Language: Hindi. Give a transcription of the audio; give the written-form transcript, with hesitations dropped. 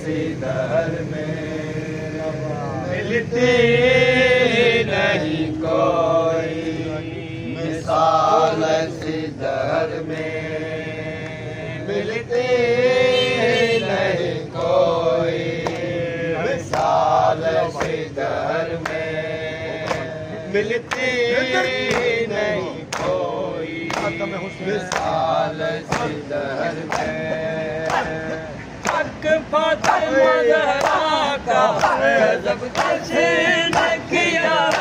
सिदर में मिलती नहीं कोई मिसाल सिदर में मिलती नहीं कोई मिसाल सिदर में मिलती नहीं कोई मिसाल सिदर में फातिमा ज़हरा का जब किसी ने किया